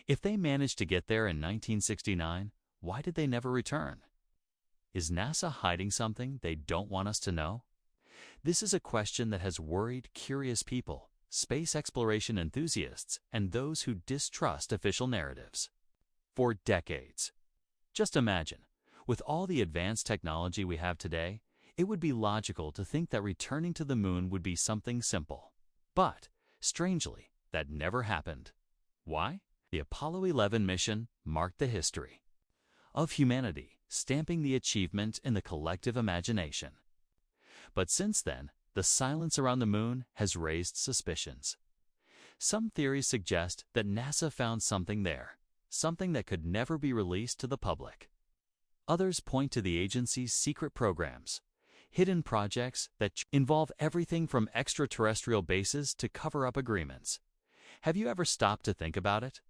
If they managed to get there in 1969, why did they never return? Is NASA hiding something they don't want us to know? This is a question that has worried curious people, space exploration enthusiasts, and those who distrust official narratives for decades. Just imagine, with all the advanced technology we have today, it would be logical to think that returning to the moon would be something simple. But, strangely, that never happened. Why? The Apollo 11 mission marked the history of humanity, stamping the achievement in the collective imagination. But since then, the silence around the moon has raised suspicions. Some theories suggest that NASA found something there, something that could never be released to the public. Others point to the agency's secret programs, hidden projects that involve everything from extraterrestrial bases to cover-up agreements. Have you ever stopped to think about it?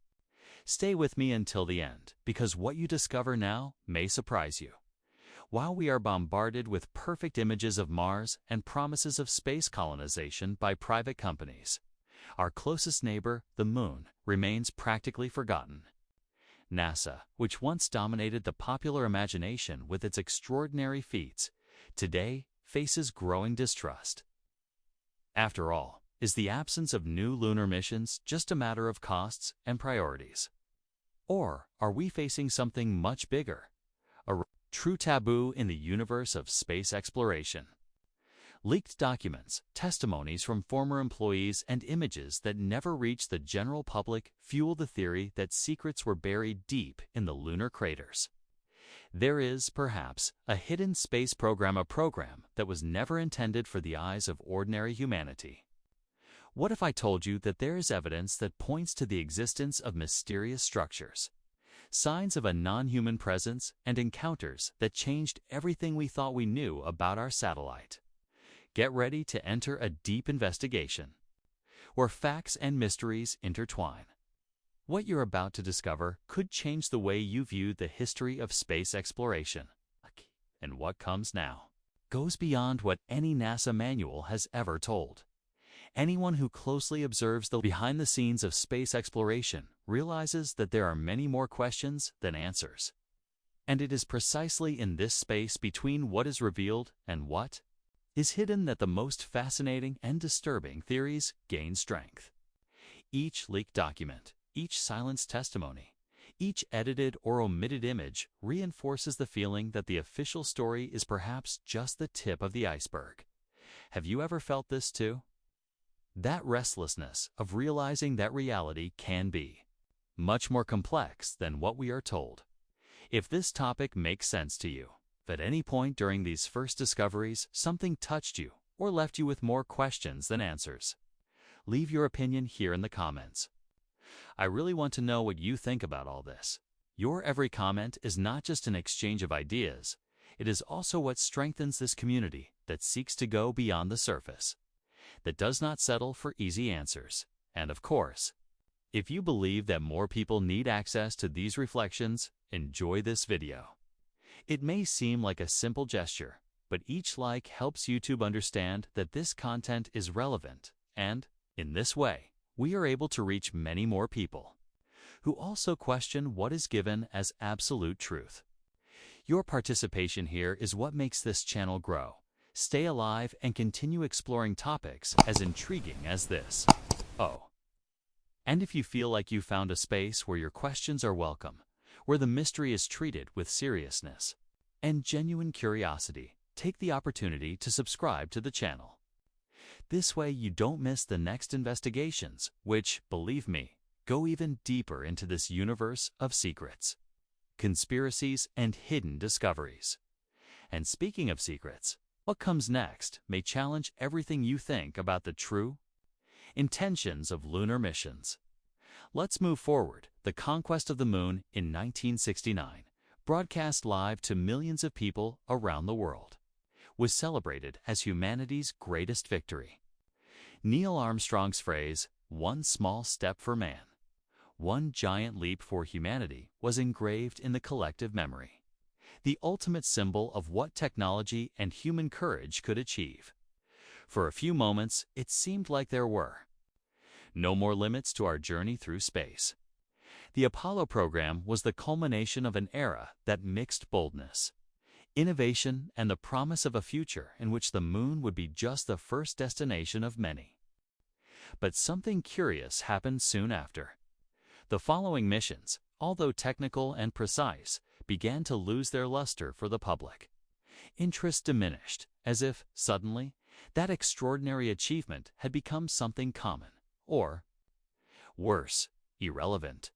Stay with me until the end, because what you discover now may surprise you. While we are bombarded with perfect images of Mars and promises of space colonization by private companies, our closest neighbor, the Moon, remains practically forgotten. NASA, which once dominated the popular imagination with its extraordinary feats, today faces growing distrust. After all, is the absence of new lunar missions just a matter of costs and priorities? Or are we facing something much bigger, a true taboo in the universe of space exploration? Leaked documents, testimonies from former employees, and images that never reached the general public fuel the theory that secrets were buried deep in the lunar craters. There is, perhaps, a hidden space program, a program that was never intended for the eyes of ordinary humanity. What if I told you that there is evidence that points to the existence of mysterious structures, signs of a non-human presence, and encounters that changed everything we thought we knew about our satellite? Get ready to enter a deep investigation, where facts and mysteries intertwine. What you're about to discover could change the way you view the history of space exploration. And what comes now goes beyond what any NASA manual has ever told. Anyone who closely observes the behind the scenes of space exploration realizes that there are many more questions than answers. And it is precisely in this space between what is revealed and what is hidden that the most fascinating and disturbing theories gain strength. Each leaked document, each silenced testimony, each edited or omitted image reinforces the feeling that the official story is perhaps just the tip of the iceberg. Have you ever felt this too? That restlessness of realizing that reality can be much more complex than what we are told. If this topic makes sense to you, if at any point during these first discoveries something touched you or left you with more questions than answers, leave your opinion here in the comments. I really want to know what you think about all this. Your every comment is not just an exchange of ideas, it is also what strengthens this community that seeks to go beyond the surface, that does not settle for easy answers. And of course, if you believe that more people need access to these reflections, enjoy this video. It may seem like a simple gesture, but each like helps YouTube understand that this content is relevant, and, in this way, we are able to reach many more people who also question what is given as absolute truth. Your participation here is what makes this channel grow. Stay alive and continue exploring topics as intriguing as this. Oh, and if you feel like you found a space where your questions are welcome, where the mystery is treated with seriousness and genuine curiosity, take the opportunity to subscribe to the channel. This way you don't miss the next investigations, which, believe me, go even deeper into this universe of secrets, conspiracies, and hidden discoveries. And speaking of secrets, what comes next may challenge everything you think about the true intentions of lunar missions. Let's move forward. The conquest of the moon in 1969, broadcast live to millions of people around the world, was celebrated as humanity's greatest victory. Neil Armstrong's phrase, "One small step for man, one giant leap for humanity," was engraved in the collective memory, the ultimate symbol of what technology and human courage could achieve. For a few moments, it seemed like there were no more limits to our journey through space. The Apollo program was the culmination of an era that mixed boldness, innovation, and the promise of a future in which the moon would be just the first destination of many. But something curious happened soon after. The following missions, although technical and precise, began to lose their luster for the public. Interest diminished, as if, suddenly, that extraordinary achievement had become something common, or, worse, irrelevant.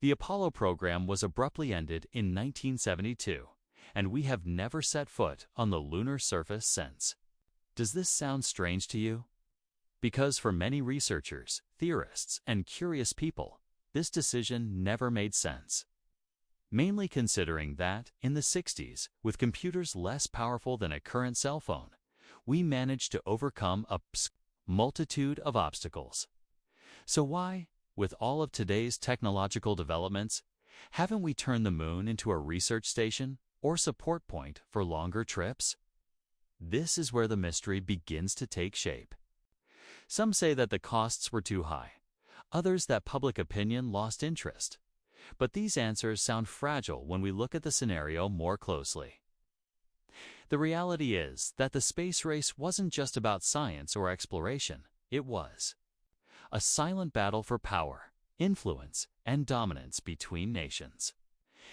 The Apollo program was abruptly ended in 1972, and we have never set foot on the lunar surface since. Does this sound strange to you? Because for many researchers, theorists, and curious people, this decision never made sense. Mainly considering that, in the 60s, with computers less powerful than a current cell phone, we managed to overcome a multitude of obstacles. So why, with all of today's technological developments, haven't we turned the moon into a research station or support point for longer trips? This is where the mystery begins to take shape. Some say that the costs were too high, others that public opinion lost interest. But these answers sound fragile when we look at the scenario more closely. The reality is that the space race wasn't just about science or exploration, it was a silent battle for power, influence, and dominance between nations.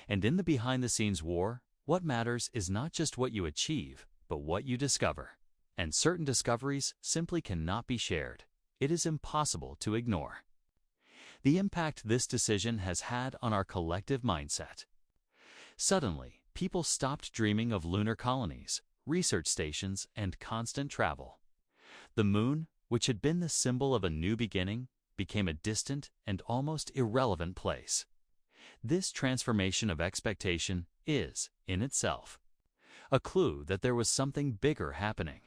And in the behind-the-scenes war, what matters is not just what you achieve, but what you discover. And certain discoveries simply cannot be shared. It is impossible to ignore. The impact this decision has had on our collective mindset. Suddenly, people stopped dreaming of lunar colonies, research stations, and constant travel. The moon, which had been the symbol of a new beginning, became a distant and almost irrelevant place. This transformation of expectation is, in itself, a clue that there was something bigger happening.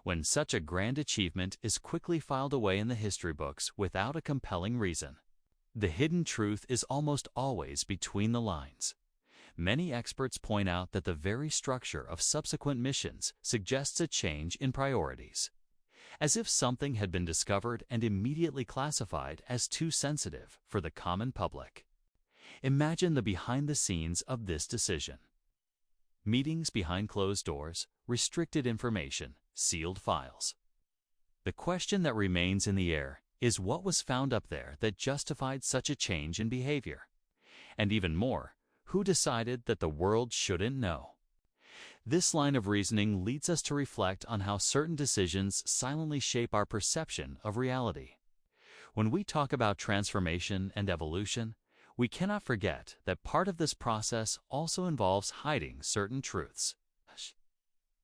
When such a grand achievement is quickly filed away in the history books without a compelling reason, the hidden truth is almost always between the lines. Many experts point out that the very structure of subsequent missions suggests a change in priorities, as if something had been discovered and immediately classified as too sensitive for the common public. Imagine the behind the scenes of this decision. Meetings behind closed doors, restricted information, sealed files. The question that remains in the air is what was found up there that justified such a change in behavior? And even more, who decided that the world shouldn't know? This line of reasoning leads us to reflect on how certain decisions silently shape our perception of reality. When we talk about transformation and evolution, we cannot forget that part of this process also involves hiding certain truths.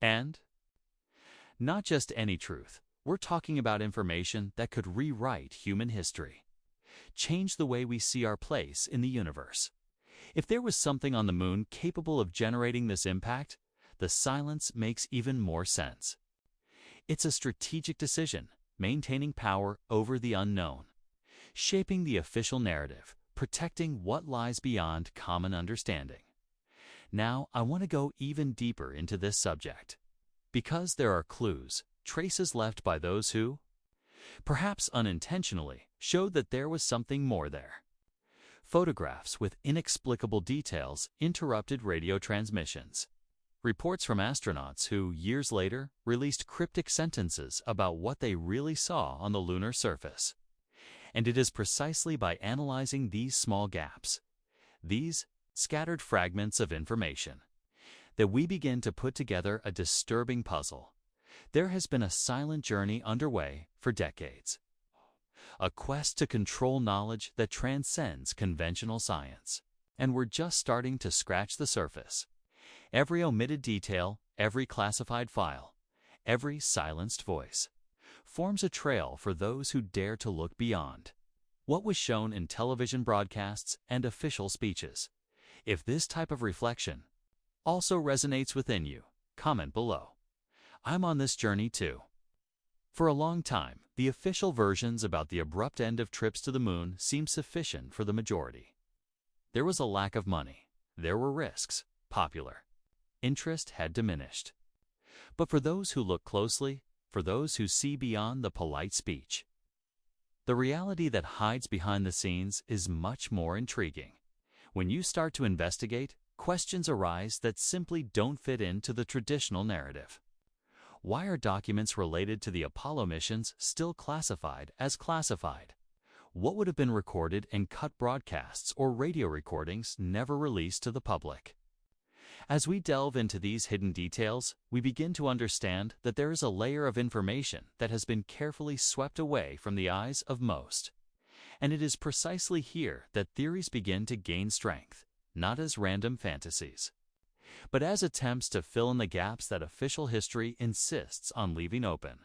And not just any truth. We're talking about information that could rewrite human history, change the way we see our place in the universe. If there was something on the moon capable of generating this impact, the silence makes even more sense. It's a strategic decision, maintaining power over the unknown, shaping the official narrative, protecting what lies beyond common understanding. Now, I want to go even deeper into this subject, because there are clues, traces left by those who, perhaps unintentionally, showed that there was something more there. Photographs with inexplicable details interrupted radio transmissions. Reports from astronauts who, years later, released cryptic sentences about what they really saw on the lunar surface. And it is precisely by analyzing these small gaps, these scattered fragments of information, that we begin to put together a disturbing puzzle. There has been a silent journey underway for decades. A quest to control knowledge that transcends conventional science. And we're just starting to scratch the surface. Every omitted detail, every classified file, every silenced voice, forms a trail for those who dare to look beyond what was shown in television broadcasts and official speeches. If this type of reflection also resonates within you, comment below. I'm on this journey too. For a long time, the official versions about the abrupt end of trips to the moon seemed sufficient for the majority. There was a lack of money. There were risks. Popular interest had diminished. But for those who look closely, for those who see beyond the polite speech, the reality that hides behind the scenes is much more intriguing. When you start to investigate, questions arise that simply don't fit into the traditional narrative. Why are documents related to the Apollo missions still classified as classified? What would have been recorded in cut broadcasts or radio recordings never released to the public? As we delve into these hidden details, we begin to understand that there is a layer of information that has been carefully swept away from the eyes of most. And it is precisely here that theories begin to gain strength, not as random fantasies, but as attempts to fill in the gaps that official history insists on leaving open.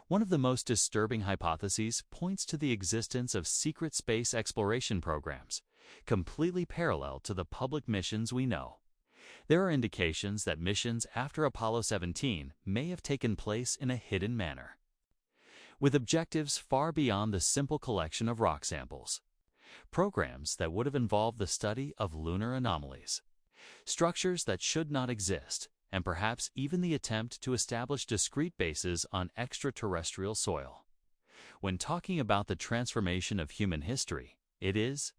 One of the most disturbing hypotheses points to the existence of secret space exploration programs, completely parallel to the public missions we know. There are indications that missions after Apollo 17 may have taken place in a hidden manner, with objectives far beyond the simple collection of rock samples. Programs that would have involved the study of lunar anomalies, structures that should not exist, and perhaps even the attempt to establish discrete bases on extraterrestrial soil. When talking about the transformation of human history, it is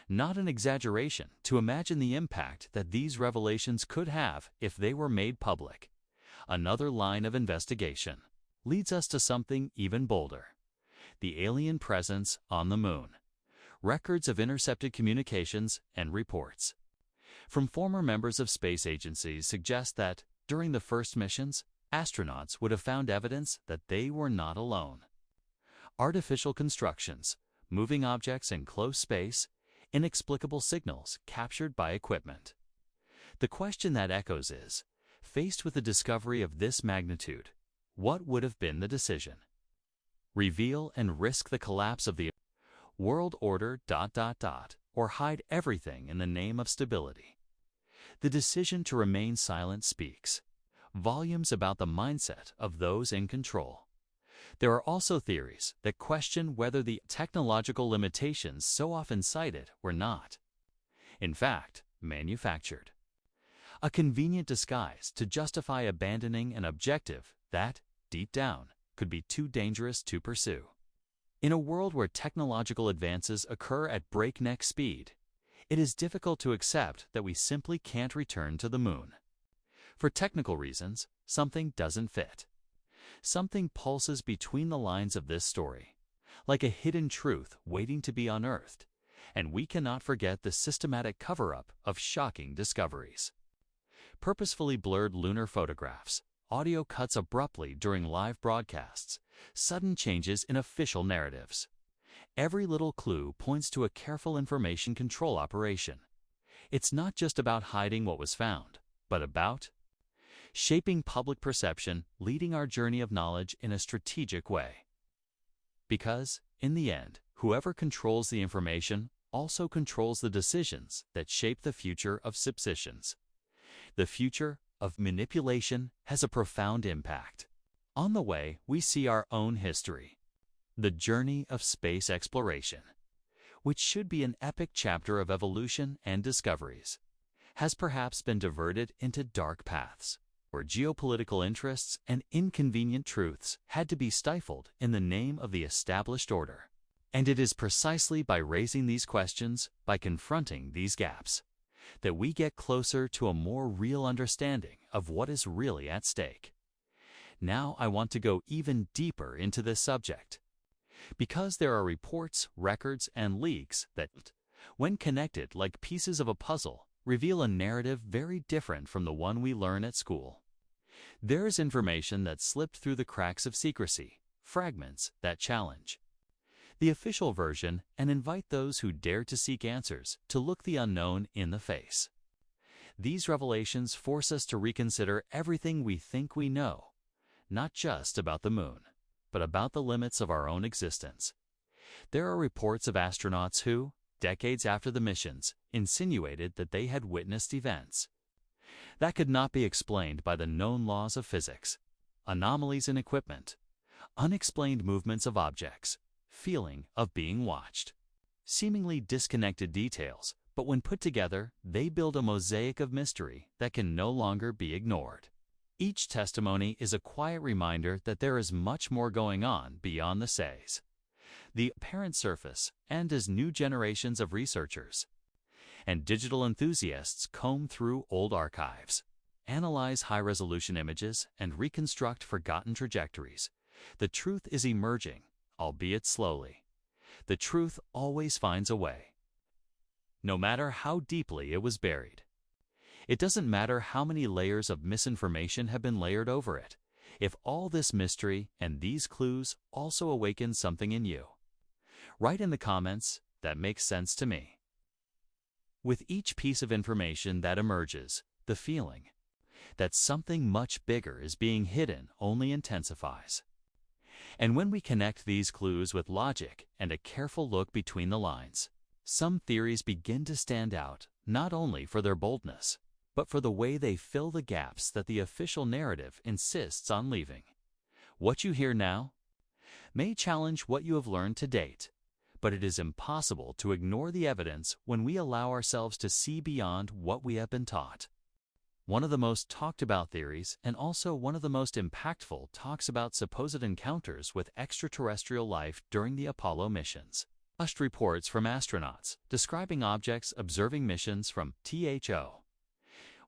not an exaggeration to imagine the impact that these revelations could have if they were made public. Another line of investigation leads us to something even bolder: the alien presence on the Moon. Records of intercepted communications and reports from former members of space agencies suggest that, during the first missions, astronauts would have found evidence that they were not alone. Artificial constructions, moving objects in close space, inexplicable signals captured by equipment. The question that echoes is, faced with the discovery of this magnitude, what would have been the decision? Reveal and risk the collapse of the world order ... or hide everything in the name of stability? The decision to remain silent speaks volumes about the mindset of those in control. There are also theories that question whether the technological limitations so often cited were not, in fact, manufactured. A convenient disguise to justify abandoning an objective that, deep down, could be too dangerous to pursue. In a world where technological advances occur at breakneck speed, it is difficult to accept that we simply can't return to the Moon. For technical reasons, something doesn't fit. Something pulses between the lines of this story, like a hidden truth waiting to be unearthed, and we cannot forget the systematic cover-up of shocking discoveries. Purposefully blurred lunar photographs, audio cuts abruptly during live broadcasts, sudden changes in official narratives. Every little clue points to a careful information control operation. It's not just about hiding what was found, but about shaping public perception, leading our journey of knowledge in a strategic way. Because, in the end, whoever controls the information also controls the decisions that shape the future of subsistence. The future of manipulation has a profound impact. On the way, we see our own history, the journey of space exploration, which should be an epic chapter of evolution and discoveries, has perhaps been diverted into dark paths, where geopolitical interests and inconvenient truths had to be stifled in the name of the established order. And it is precisely by raising these questions, by confronting these gaps, that we get closer to a more real understanding of what is really at stake. Now I want to go even deeper into this subject, because there are reports, records, and leaks that, when connected like pieces of a puzzle, reveal a narrative very different from the one we learn at school. There is information that slipped through the cracks of secrecy, fragments that challenge the official version and invite those who dare to seek answers to look the unknown in the face. These revelations force us to reconsider everything we think we know, not just about the Moon, but about the limits of our own existence. There are reports of astronauts who, decades after the missions, insinuated that they had witnessed events that could not be explained by the known laws of physics: anomalies in equipment, unexplained movements of objects, feeling of being watched. Seemingly disconnected details, but when put together, they build a mosaic of mystery that can no longer be ignored. Each testimony is a quiet reminder that there is much more going on beyond the says. the apparent surface, and as new generations of researchers and digital enthusiasts comb through old archives, analyze high-resolution images, and reconstruct forgotten trajectories, the truth is emerging, albeit slowly. The truth always finds a way, no matter how deeply it was buried. It doesn't matter how many layers of misinformation have been layered over it, if all this mystery and these clues also awaken something in you. Write in the comments, "That makes sense to me." With each piece of information that emerges, the feeling that something much bigger is being hidden only intensifies. And when we connect these clues with logic and a careful look between the lines, some theories begin to stand out, not only for their boldness, but for the way they fill the gaps that the official narrative insists on leaving. What you hear now may challenge what you have learned to date, but it is impossible to ignore the evidence when we allow ourselves to see beyond what we have been taught. One of the most talked about theories, and also one of the most impactful, talks about supposed encounters with extraterrestrial life during the Apollo missions. Rushed reports from astronauts describing objects observing missions from THO.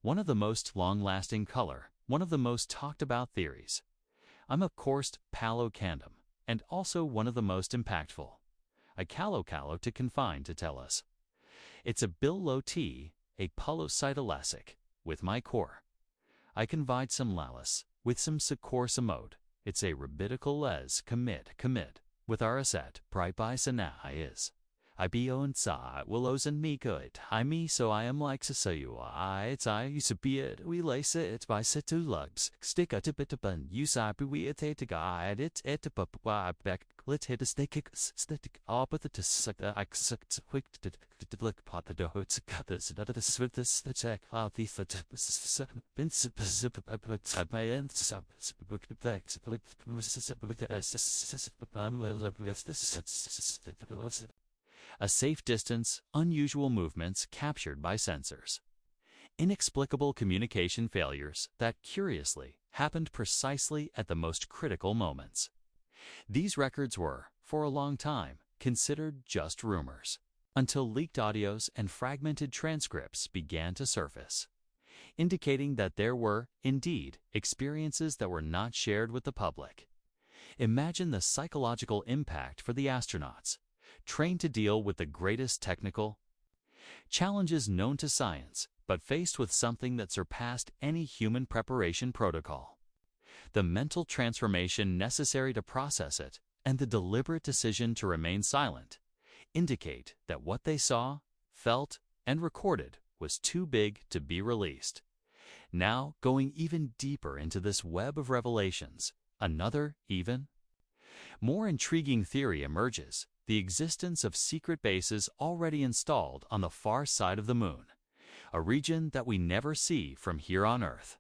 One of the most long-lasting color, one of the most talked about theories. I'm of course Palo-Candom, and also one of the most impactful. A calo to confine to tell us. It's a Bill T, a palocytolasic, with my core. I convide some lalus, with some secor mode. It's a rabitical les commit, with our asset, pribi sana is. I be on sa, willows and me good. I me so I am like so you it's I used to be it, we lace it by sit to lugs, stick a tip it bun, use I be we it to guide it pup back, let hit a stick, static, all but the suck the I sucked quick to look pot the dough, it's got this, the swiftest, the check, out the foot, been sip, my end, sub, a safe distance, unusual movements captured by sensors. Inexplicable communication failures that, curiously, happened precisely at the most critical moments. These records were, for a long time, considered just rumors, until leaked audios and fragmented transcripts began to surface, indicating that there were, indeed, experiences that were not shared with the public. Imagine the psychological impact for the astronauts, trained to deal with the greatest technical challenges known to science, but faced with something that surpassed any human preparation protocol. The mental transformation necessary to process it, and the deliberate decision to remain silent, indicate that what they saw, felt, and recorded was too big to be released. Now, going even deeper into this web of revelations, another, even more intriguing theory emerges: the existence of secret bases already installed on the far side of the Moon, a region that we never see from here on Earth,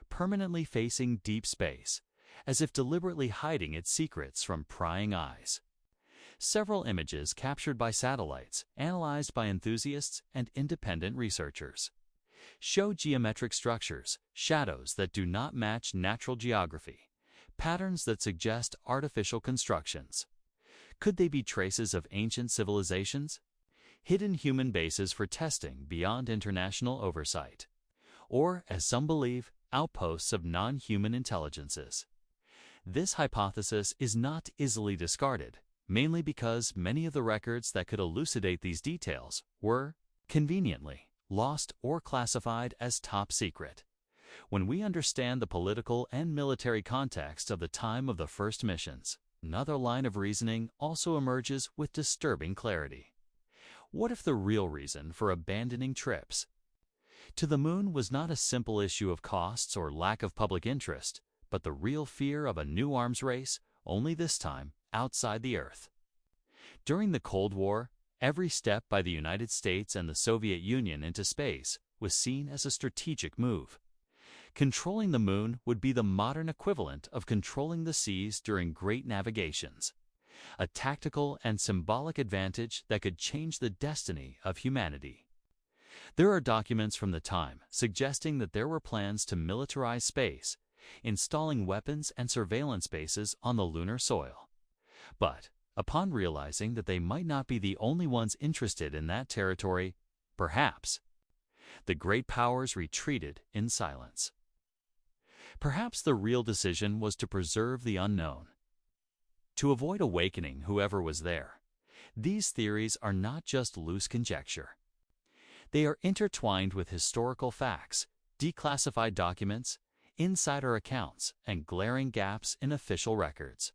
permanently facing deep space, as if deliberately hiding its secrets from prying eyes. Several images captured by satellites, analyzed by enthusiasts and independent researchers, show geometric structures, shadows that do not match natural geography, patterns that suggest artificial constructions. Could they be traces of ancient civilizations? Hidden human bases for testing beyond international oversight? Or, as some believe, outposts of non-human intelligences? This hypothesis is not easily discarded, mainly because many of the records that could elucidate these details were, conveniently, lost or classified as top secret. When we understand the political and military context of the time of the first missions, another line of reasoning also emerges with disturbing clarity. What if the real reason for abandoning trips to the Moon was not a simple issue of costs or lack of public interest, but the real fear of a new arms race, only this time outside the Earth? During the Cold War, every step by the United States and the Soviet Union into space was seen as a strategic move. Controlling the Moon would be the modern equivalent of controlling the seas during great navigations, a tactical and symbolic advantage that could change the destiny of humanity. There are documents from the time suggesting that there were plans to militarize space, installing weapons and surveillance bases on the lunar soil. But, Upon realizing that they might not be the only ones interested in that territory, perhaps, the great powers retreated in silence. Perhaps the real decision was to preserve the unknown, to avoid awakening whoever was there. These theories are not just loose conjecture. They are intertwined with historical facts, declassified documents, insider accounts, and glaring gaps in official records.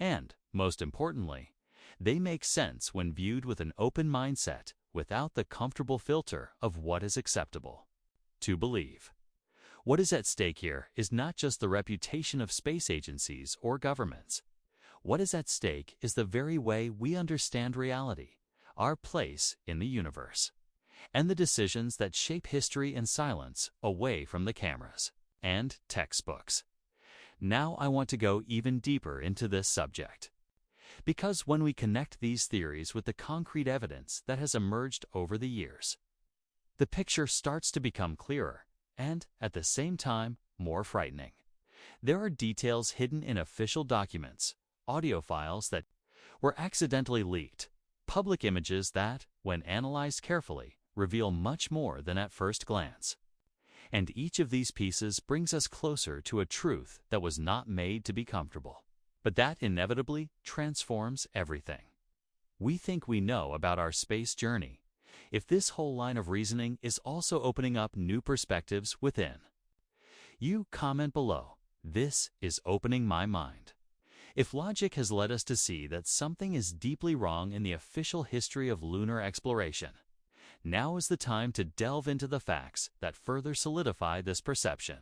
And, most importantly, they make sense when viewed with an open mindset, without the comfortable filter of what is acceptable to believe. What is at stake here is not just the reputation of space agencies or governments. What is at stake is the very way we understand reality, our place in the universe, and the decisions that shape history in silence away from the cameras and textbooks. Now I want to go even deeper into this subject, because when we connect these theories with the concrete evidence that has emerged over the years, the picture starts to become clearer and, at the same time, more frightening. There are details hidden in official documents, audio files that were accidentally leaked, public images that, when analyzed carefully, reveal much more than at first glance. And each of these pieces brings us closer to a truth that was not made to be comfortable, but that inevitably transforms everything we think we know about our space journey, if this whole line of reasoning is also opening up new perspectives within. You comment below. This is opening my mind. If logic has led us to see that something is deeply wrong in the official history of lunar exploration, now is the time to delve into the facts that further solidify this perception.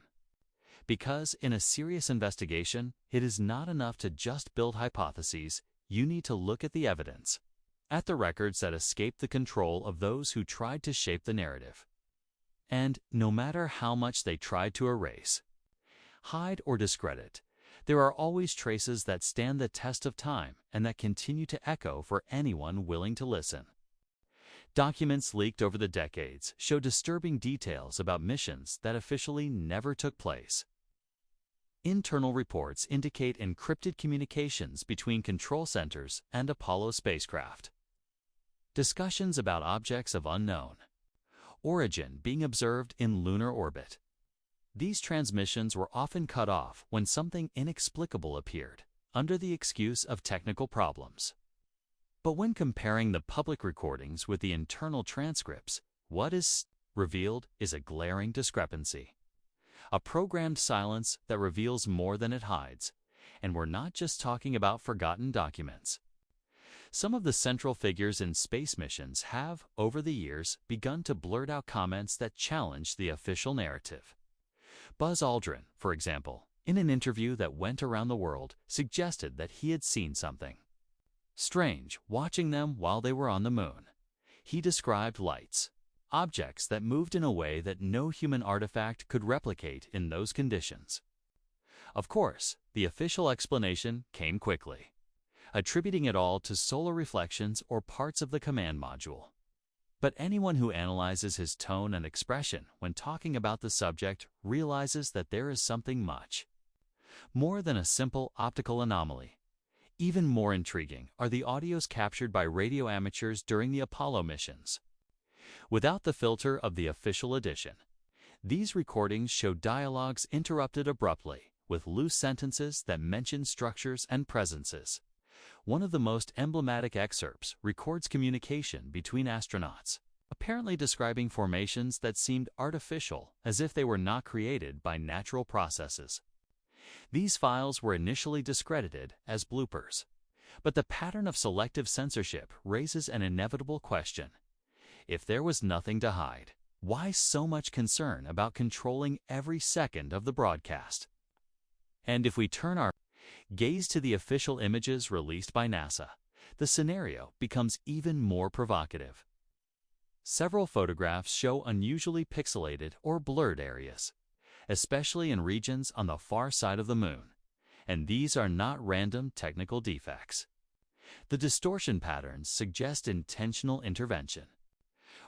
Because in a serious investigation, it is not enough to just build hypotheses. You need to look at the evidence, at the records that escaped the control of those who tried to shape the narrative. And no matter how much they tried to erase, hide, or discredit, there are always traces that stand the test of time and that continue to echo for anyone willing to listen. Documents leaked over the decades show disturbing details about missions that officially never took place. Internal reports indicate encrypted communications between control centers and Apollo spacecraft. Discussions about objects of unknown origin being observed in lunar orbit. These transmissions were often cut off when something inexplicable appeared, under the excuse of technical problems. But when comparing the public recordings with the internal transcripts, what is revealed is a glaring discrepancy. A programmed silence that reveals more than it hides, and we're not just talking about forgotten documents. Some of the central figures in space missions have, over the years, begun to blurt out comments that challenge the official narrative. Buzz Aldrin, for example, in an interview that went around the world, suggested that he had seen something strange watching them while they were on the moon. He described lights, objects that moved in a way that no human artifact could replicate in those conditions. Of course, the official explanation came quickly, attributing it all to solar reflections or parts of the command module. But anyone who analyzes his tone and expression when talking about the subject realizes that there is something much more than a simple optical anomaly. Even more intriguing are the audios captured by radio amateurs during the Apollo missions. Without the filter of the official edition, these recordings show dialogues interrupted abruptly, with loose sentences that mention structures and presences. One of the most emblematic excerpts records communication between astronauts, apparently describing formations that seemed artificial, as if they were not created by natural processes. These files were initially discredited as bloopers, but the pattern of selective censorship raises an inevitable question. If there was nothing to hide, why so much concern about controlling every second of the broadcast? And if we turn our gaze to the official images released by NASA, the scenario becomes even more provocative. Several photographs show unusually pixelated or blurred areas, especially in regions on the far side of the moon, and these are not random technical defects. The distortion patterns suggest intentional intervention.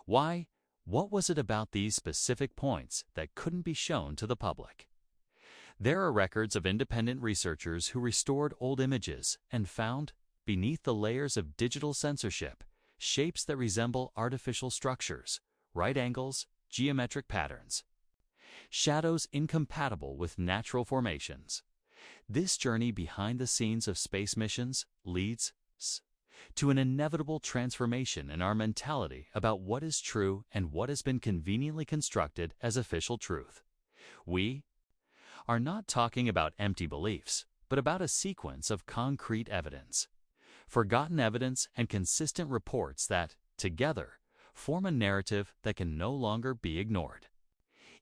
Why? What was it about these specific points that couldn't be shown to the public? There are records of independent researchers who restored old images and found beneath the layers of digital censorship, shapes that resemble artificial structures, right angles, geometric patterns, shadows incompatible with natural formations. This journey behind the scenes of space missions leads us to an inevitable transformation in our mentality about what is true and what has been conveniently constructed as official truth. We are not talking about empty beliefs, but about a sequence of concrete evidence, forgotten evidence, and consistent reports that, together, form a narrative that can no longer be ignored.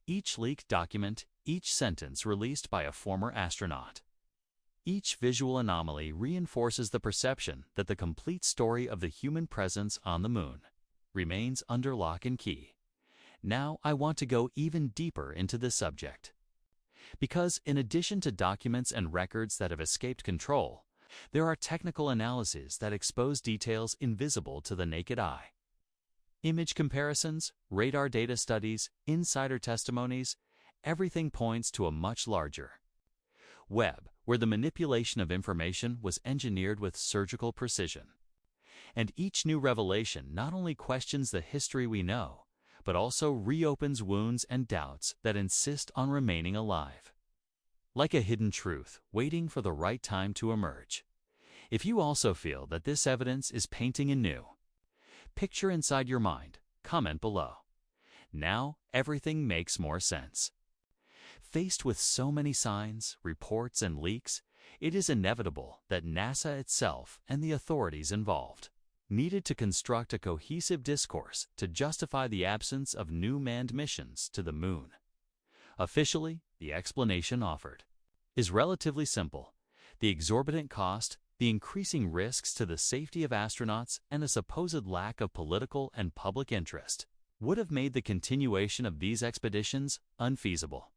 Each leaked document, each sentence released by a former astronaut, each visual anomaly reinforces the perception that the complete story of the human presence on the Moon remains under lock and key. Now I want to go even deeper into this subject, because in addition to documents and records that have escaped control, there are technical analyses that expose details invisible to the naked eye. Image comparisons, radar data studies, insider testimonies, everything points to a much larger web where the manipulation of information was engineered with surgical precision. And each new revelation not only questions the history we know, but also reopens wounds and doubts that insist on remaining alive, like a hidden truth waiting for the right time to emerge. If you also feel that this evidence is painting anew, picture inside your mind, comment below. Now everything makes more sense. Faced with so many signs, reports, and leaks, it is inevitable that NASA itself and the authorities involved needed to construct a cohesive discourse to justify the absence of new manned missions to the Moon. Officially, the explanation offered is relatively simple: the exorbitant cost, the increasing risks to the safety of astronauts, and a supposed lack of political and public interest would have made the continuation of these expeditions unfeasible.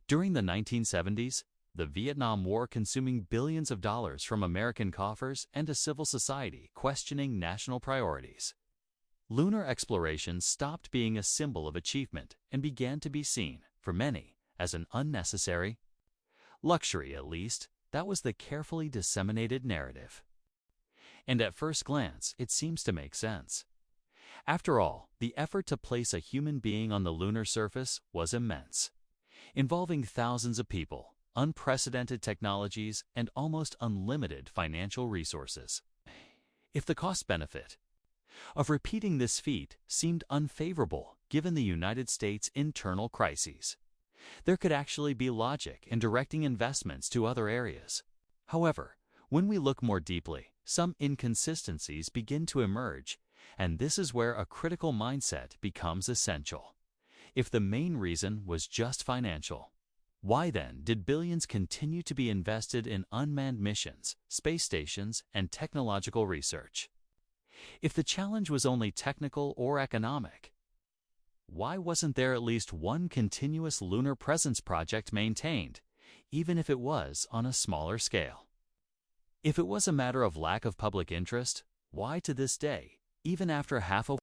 During the 1970s, the Vietnam War consuming billions of dollars from American coffers and a civil society questioning national priorities, lunar exploration stopped being a symbol of achievement and began to be seen, for many, as an unnecessary luxury. At least, that was the carefully disseminated narrative. And at first glance, it seems to make sense. After all, the effort to place a human being on the lunar surface was immense, involving thousands of people, unprecedented technologies, and almost unlimited financial resources. If the cost-benefit of repeating this feat seemed unfavorable given the United States' internal crises, there could actually be logic in directing investments to other areas. However, when we look more deeply, some inconsistencies begin to emerge, and this is where a critical mindset becomes essential. If the main reason was just financial, why then did billions continue to be invested in unmanned missions, space stations, and technological research? If the challenge was only technical or economic, why wasn't there at least one continuous lunar presence project maintained, even if it was on a smaller scale? If it was a matter of lack of public interest, why to this day, even after half a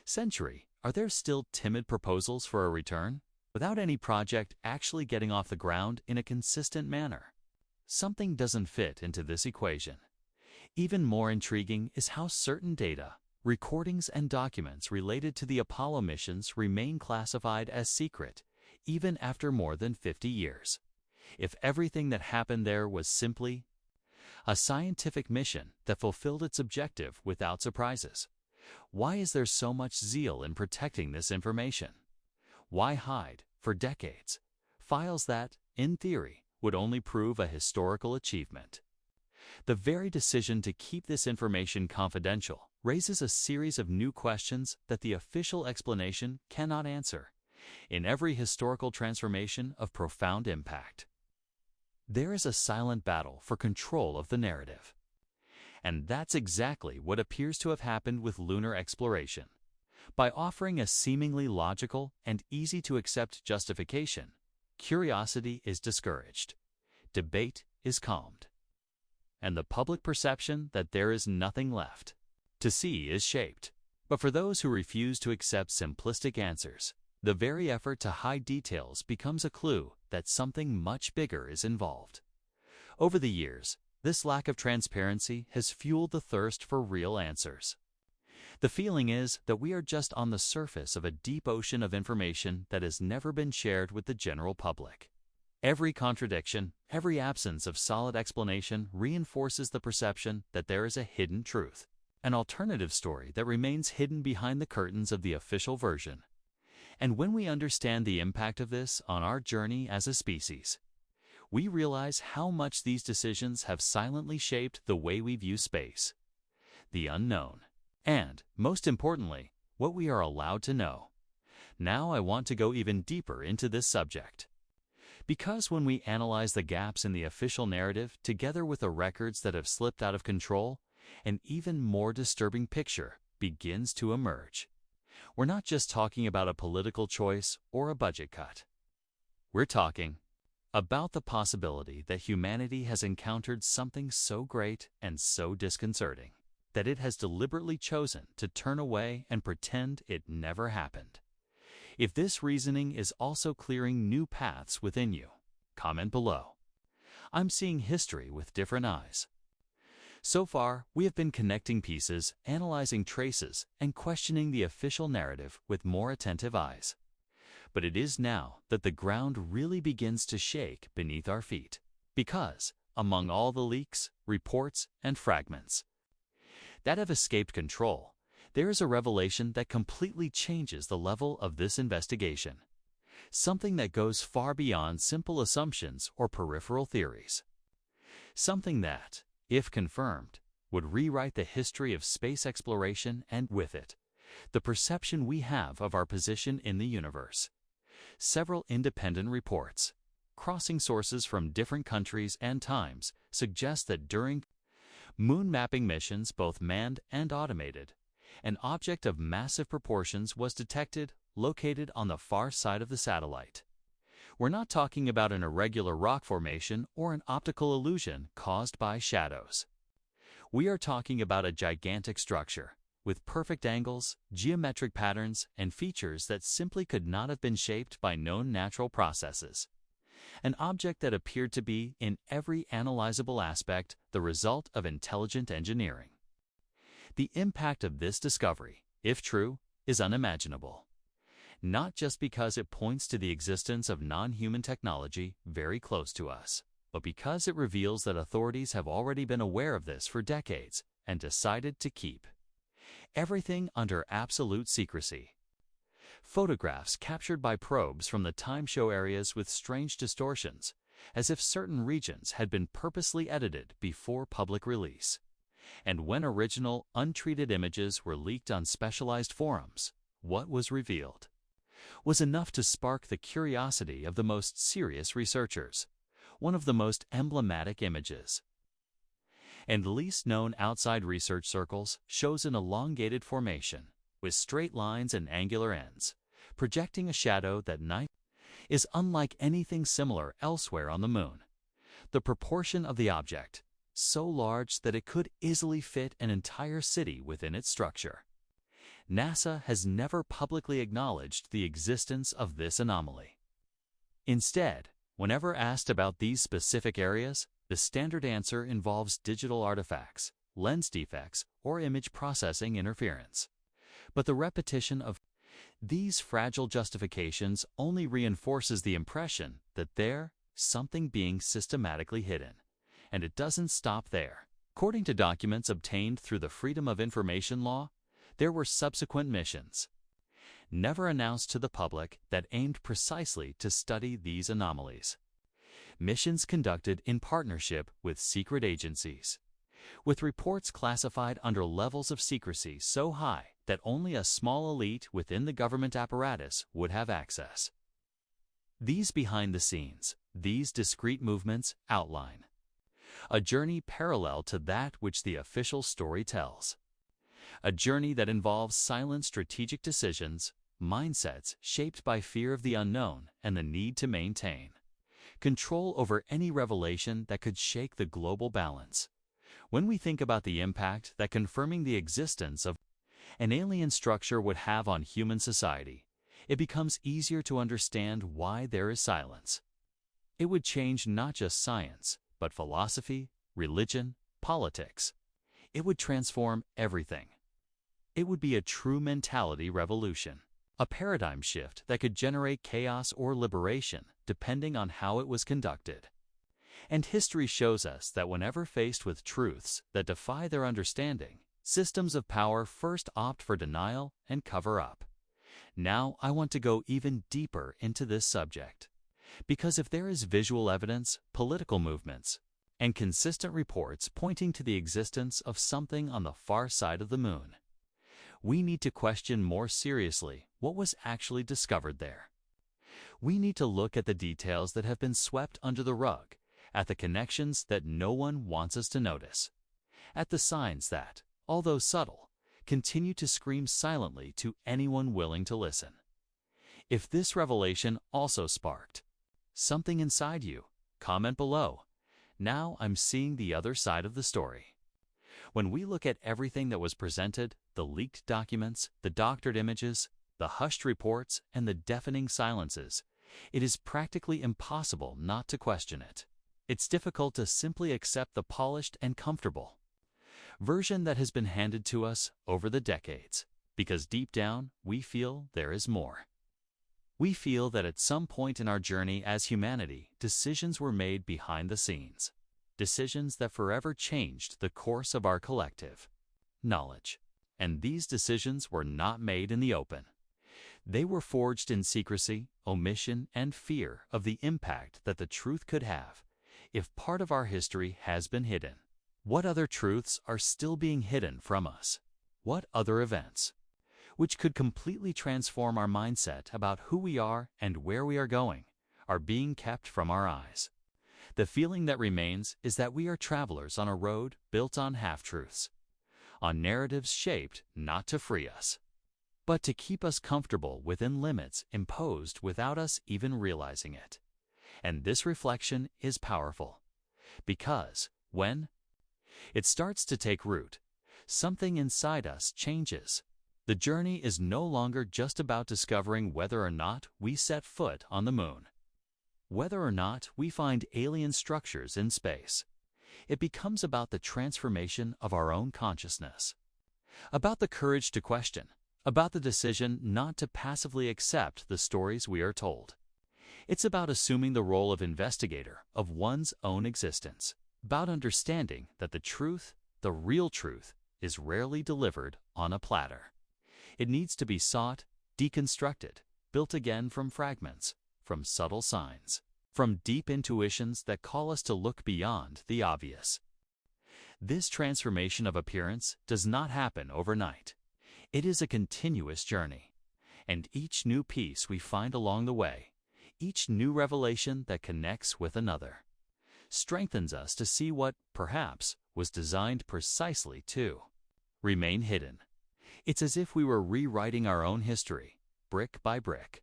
century, are there still timid proposals for a return, without any project actually getting off the ground in a consistent manner? Something doesn't fit into this equation. Even more intriguing is how certain data, recordings, and documents related to the Apollo missions remain classified as secret, even after more than 50 years. If everything that happened there was simply a scientific mission that fulfilled its objective without surprises, why is there so much zeal in protecting this information? Why hide, for decades, files that, in theory, would only prove a historical achievement? The very decision to keep this information confidential raises a series of new questions that the official explanation cannot answer. In every historical transformation of profound impact, there is a silent battle for control of the narrative. And that's exactly what appears to have happened with lunar exploration. By offering a seemingly logical and easy-to-accept justification, curiosity is discouraged, debate is calmed, and the public perception that there is nothing left to see is shaped. But for those who refuse to accept simplistic answers, the very effort to hide details becomes a clue that something much bigger is involved. Over the years, This lack of transparency has fueled the thirst for real answers. The feeling is that we are just on the surface of a deep ocean of information that has never been shared with the general public. Every contradiction, every absence of solid explanation reinforces the perception that there is a hidden truth, an alternative story that remains hidden behind the curtains of the official version. And when we understand the impact of this on our journey as a species, we realize how much these decisions have silently shaped the way we view space, the unknown, and, most importantly, what we are allowed to know. Now I want to go even deeper into this subject. Because when we analyze the gaps in the official narrative together with the records that have slipped out of control, an even more disturbing picture begins to emerge. We're not just talking about a political choice or a budget cut. We're talking about the possibility that humanity has encountered something so great and so disconcerting that it has deliberately chosen to turn away and pretend it never happened. If this reasoning is also clearing new paths within you, comment below. I'm seeing history with different eyes. So far, we have been connecting pieces, analyzing traces, and questioning the official narrative with more attentive eyes. But it is now that the ground really begins to shake beneath our feet, because, among all the leaks, reports, and fragments that have escaped control, there is a revelation that completely changes the level of this investigation, something that goes far beyond simple assumptions or peripheral theories, something that, if confirmed, would rewrite the history of space exploration and, with it, the perception we have of our position in the universe. Several independent reports, crossing sources from different countries and times, suggest that during moon mapping missions, both manned and automated, an object of massive proportions was detected, located on the far side of the satellite. We're not talking about an irregular rock formation or an optical illusion caused by shadows. We are talking about a gigantic structure, with perfect angles, geometric patterns, and features that simply could not have been shaped by known natural processes. An object that appeared to be, in every analyzable aspect, the result of intelligent engineering. The impact of this discovery, if true, is unimaginable. Not just because it points to the existence of non-human technology very close to us, but because it reveals that authorities have already been aware of this for decades and decided to keep everything under absolute secrecy. Photographs captured by probes from the time show areas with strange distortions, as if certain regions had been purposely edited before public release. And when original, untreated images were leaked on specialized forums, what was revealed was enough to spark the curiosity of the most serious researchers. One of the most emblematic images, and least known outside research circles, shows an elongated formation with straight lines and angular ends, projecting a shadow that is unlike anything similar elsewhere on the Moon. The proportion of the object, so large that it could easily fit an entire city within its structure. NASA has never publicly acknowledged the existence of this anomaly. Instead, whenever asked about these specific areas, the standard answer involves digital artifacts, lens defects, or image processing interference. But the repetition of these fragile justifications only reinforces the impression that there's something being systematically hidden. And it doesn't stop there. According to documents obtained through the Freedom of Information Law, there were subsequent missions, never announced to the public, that aimed precisely to study these anomalies. Missions conducted in partnership with secret agencies, with reports classified under levels of secrecy so high that only a small elite within the government apparatus would have access. These behind the scenes, these discrete movements outline a journey parallel to that which the official story tells. A journey that involves silent strategic decisions, mindsets shaped by fear of the unknown and the need to maintain control over any revelation that could shake the global balance. When we think about the impact that confirming the existence of an alien structure would have on human society, it becomes easier to understand why there is silence. It would change not just science, but philosophy, religion, politics. It would transform everything. It would be a true mentality revolution, a paradigm shift that could generate chaos or liberation depending on how it was conducted. And history shows us that whenever faced with truths that defy their understanding, systems of power first opt for denial and cover up. Now I want to go even deeper into this subject. Because if there is visual evidence, political movements, and consistent reports pointing to the existence of something on the far side of the moon, we need to question more seriously what was actually discovered there. We need to look at the details that have been swept under the rug, at the connections that no one wants us to notice, at the signs that, although subtle, continue to scream silently to anyone willing to listen. If this revelation also sparked something inside you, comment below. Now I'm seeing the other side of the story. When we look at everything that was presented, the leaked documents, the doctored images, the hushed reports, and the deafening silences, it is practically impossible not to question it. It's difficult to simply accept the polished and comfortable version that has been handed to us over the decades, because deep down we feel there is more. We feel that at some point in our journey as humanity, decisions were made behind the scenes, decisions that forever changed the course of our collective knowledge. And these decisions were not made in the open. They were forged in secrecy, omission, and fear of the impact that the truth could have if part of our history has been hidden. What other truths are still being hidden from us? What other events, which could completely transform our mindset about who we are and where we are going, are being kept from our eyes? The feeling that remains is that we are travelers on a road built on half-truths, on narratives shaped not to free us, but to keep us comfortable within limits imposed without us even realizing it. And this reflection is powerful, because when it starts to take root, something inside us changes. The journey is no longer just about discovering whether or not we set foot on the moon, whether or not we find alien structures in space. It becomes about the transformation of our own consciousness, about the courage to question, about the decision not to passively accept the stories we are told. It's about assuming the role of investigator of one's own existence, about understanding that the truth, the real truth, is rarely delivered on a platter. It needs to be sought, deconstructed, built again from fragments, from subtle signs, from deep intuitions that call us to look beyond the obvious. This transformation of appearance does not happen overnight. It is a continuous journey, and each new piece we find along the way, each new revelation that connects with another, strengthens us to see what, perhaps, was designed precisely to remain hidden. It's as if we were rewriting our own history, brick by brick,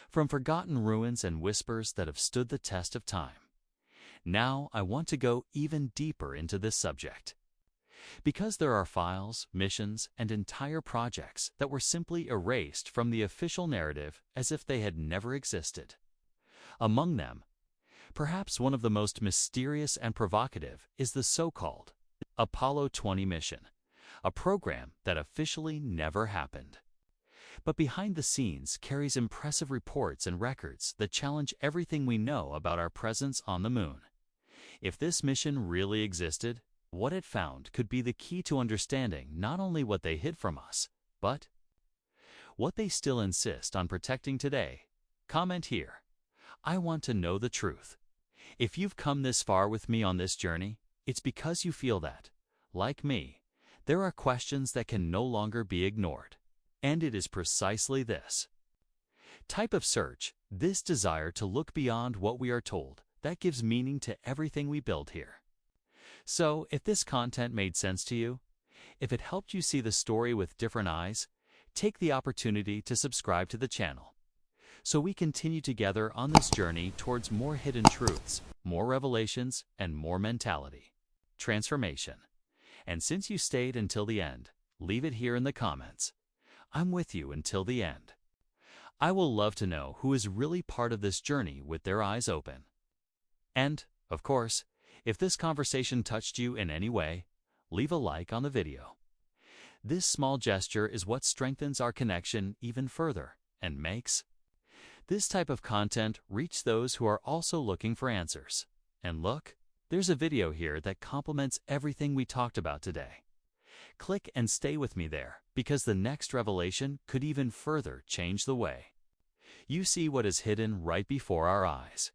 from forgotten ruins and whispers that have stood the test of time. Now I want to go even deeper into this subject, because there are files, missions, and entire projects that were simply erased from the official narrative as if they had never existed. Among them, perhaps one of the most mysterious and provocative is the so-called Apollo 20 mission, a program that officially never happened, but behind the scenes carries impressive reports and records that challenge everything we know about our presence on the moon. If this mission really existed, what it found could be the key to understanding not only what they hid from us, but what they still insist on protecting today. Comment here. I want to know the truth. If you've come this far with me on this journey, it's because you feel that, like me, there are questions that can no longer be ignored. And it is precisely this type of search, this desire to look beyond what we are told, that gives meaning to everything we build here. So, if this content made sense to you, if it helped you see the story with different eyes, take the opportunity to subscribe to the channel, so we continue together on this journey towards more hidden truths, more revelations, and more mentality transformation. And since you stayed until the end, leave it here in the comments. I'm with you until the end. I will love to know who is really part of this journey with their eyes open. And, of course, If this conversation touched you in any way, leave a like on the video. This small gesture is what strengthens our connection even further and makes this type of content reach those who are also looking for answers. And look, there's a video here that complements everything we talked about today. Click and stay with me there, because the next revelation could even further change the way you see what is hidden right before our eyes.